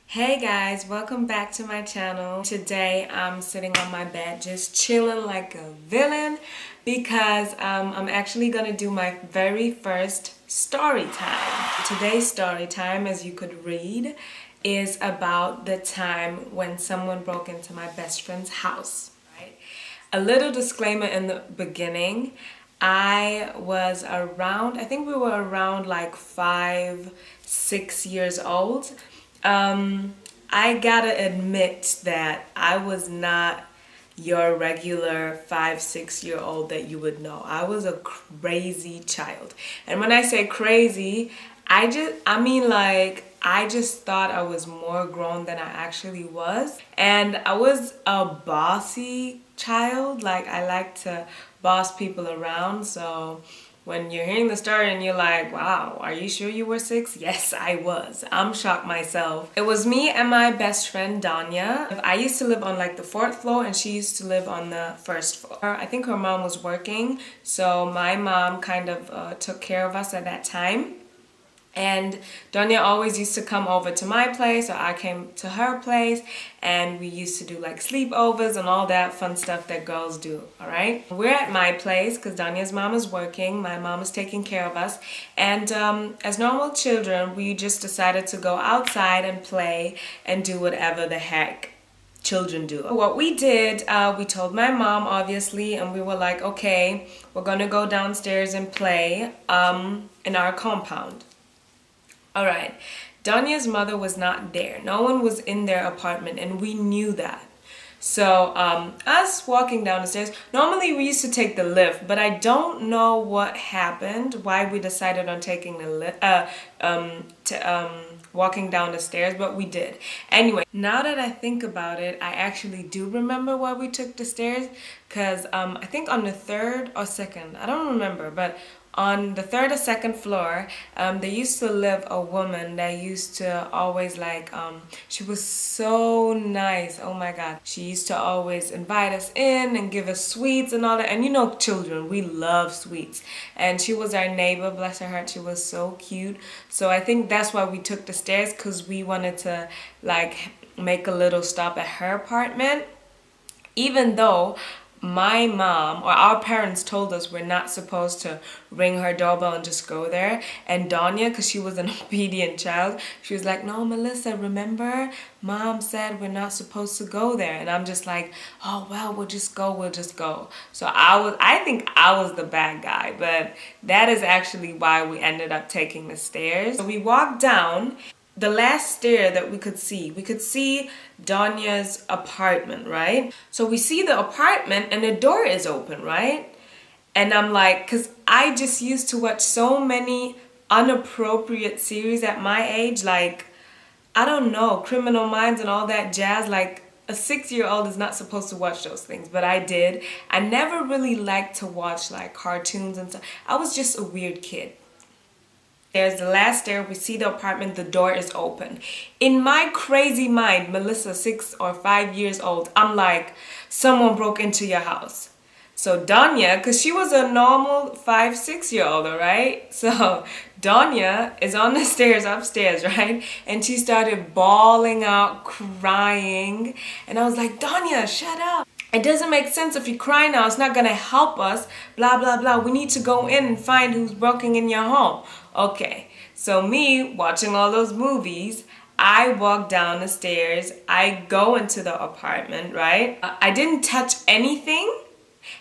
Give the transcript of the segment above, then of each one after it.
Hey guys, welcome back to my channel. Today I'm sitting on my bed just chilling like a villain because I'm actually gonna do my very first story time. Today's story time, as you could read, is about the time when someone broke into my best friend's house. Right? A little disclaimer in the beginning. I was around, I think we were around like 5, 6 years old. I gotta admit that I was not your regular 5, 6-year-old that you would know. I was a crazy child. And when I say crazy, I just thought I was more grown than I actually was. And I was a bossy child. Like, I like to boss people around. So when you're hearing the story and you're like, wow, are you sure you were 6? Yes, I was. I'm shocked myself. It was me and my best friend, Danya. I used to live on like the 4th floor and she used to live on the 1st floor. I think her mom was working, so my mom kind of took care of us at that time. And Donya always used to come over to my place, or I came to her place, and we used to do like sleepovers and all that fun stuff that girls do, all right? We're at my place because Donya's mom is working, my mom is taking care of us, and as normal children, we just decided to go outside and play and do whatever the heck children do. What we did, we told my mom, obviously, and we were like, okay, we're gonna go downstairs and play in our compound. All right, Donya's mother was not there. No one was in their apartment, and we knew that. So us walking down the stairs, normally we used to take the lift, but I don't know what happened, why we decided on taking the lift, walking down the stairs, but we did. Anyway, now that I think about it, I actually do remember why we took the stairs, because I think on the 3rd or 2nd, I don't remember, but on the 3rd or 2nd floor, there used to live a woman that used to always like, she was so nice, oh my god. She used to always invite us in and give us sweets and all that. And you know, children, we love sweets. And she was our neighbor, bless her heart, she was so cute. So I think that's why we took the stairs, because we wanted to like make a little stop at her apartment. Even though my mom or our parents told us we're not supposed to ring her doorbell and just go there. And Donya, because she was an obedient child, she was like, no, Melissa, remember? Mom said we're not supposed to go there. And I'm just like, oh, well, we'll just go. So I think I was the bad guy, but that is actually why we ended up taking the stairs. So we walked down. The last stair that we could see Donya's apartment, right? So we see the apartment and the door is open, right? And I'm like, because I just used to watch so many inappropriate series at my age, like, I don't know, Criminal Minds and all that jazz. Like, a 6-year-old is not supposed to watch those things, but I did. I never really liked to watch like cartoons and stuff. I was just a weird kid. There's the last stair, we see the apartment, the door is open. In my crazy mind, Melissa, 6 or 5 years old, I'm like, someone broke into your house. So Donya, because she was a normal 5, 6-year-old, right? So Donya is on the stairs upstairs, right? And she started bawling out, crying. And I was like, Donya, shut up. It doesn't make sense if you cry now. It's not going to help us. Blah, blah, blah. We need to go in and find who's broken in your home. Okay, so me watching all those movies, I walk down the stairs. I go into the apartment, right? I didn't touch anything.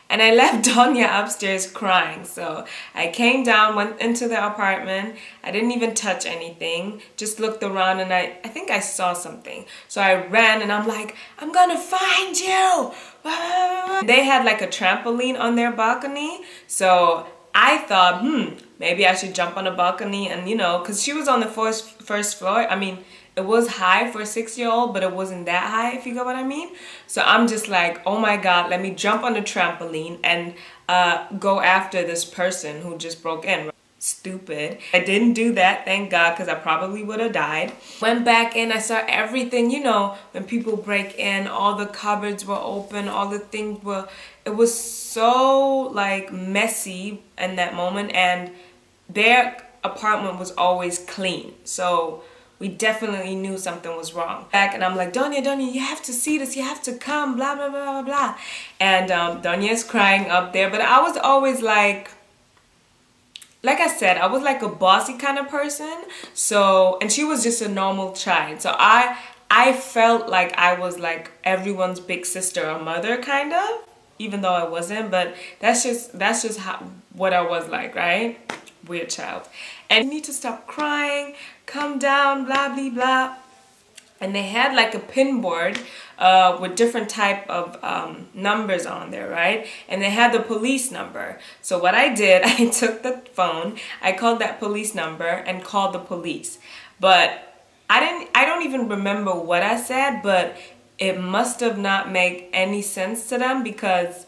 And I left Donya upstairs crying. So I came down, went into the apartment. I didn't even touch anything. Just looked around and I think I saw something. So I ran and I'm like, I'm gonna find you. They had like a trampoline on their balcony. So I thought, maybe I should jump on the balcony and, you know, because she was on the first floor. I mean, it was high for a 6-year-old, but it wasn't that high, if you get what I mean. So I'm just like, oh my God, let me jump on the trampoline and go after this person who just broke in. Stupid. I didn't do that, thank God, because I probably would have died. Went back in, I saw everything, you know, when people break in, all the cupboards were open, all the things were, it was so like messy in that moment. And there apartment was always clean. So we definitely knew something was wrong. Back and I'm like, Donya, you have to see this, you have to come, blah, blah, blah, blah, blah. And Donya's crying up there, but I was always like I said, I was like a bossy kind of person. So, and she was just a normal child. So I felt like I was like everyone's big sister or mother kind of, even though I wasn't, but that's just what I was like, right? Weird child. And you need to stop crying, come down, blah, blah, blah. And they had like a pin board with different type of numbers on there, right? And they had the police number. So what I did, I took the phone, I called that police number and called the police. But I don't even remember what I said, but it must have not made any sense to them because,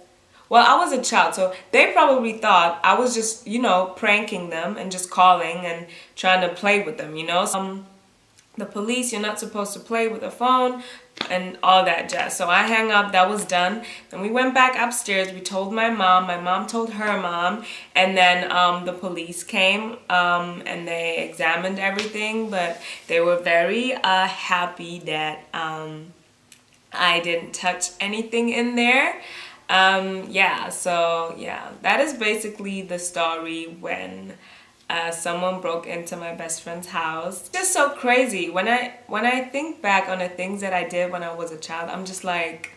well, I was a child, so they probably thought I was just, pranking them and just calling and trying to play with them, the police, you're not supposed to play with a phone and all that jazz. So I hung up, that was done. Then we went back upstairs, we told my mom told her mom, and then the police came and they examined everything, but they were very happy that I didn't touch anything in there. So that is basically the story when someone broke into my best friend's house. Just so crazy. When I think back on the things that I did when I was a child, I'm just like,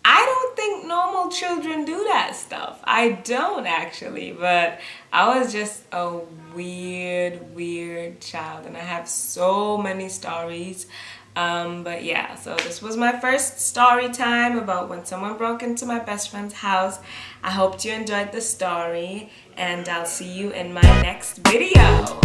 I don't think normal children do that stuff. I don't actually, but I was just a weird child, and I have so many stories. But yeah, so this was my first story time about when someone broke into my best friend's house. I hope you enjoyed the story, and I'll see you in my next video.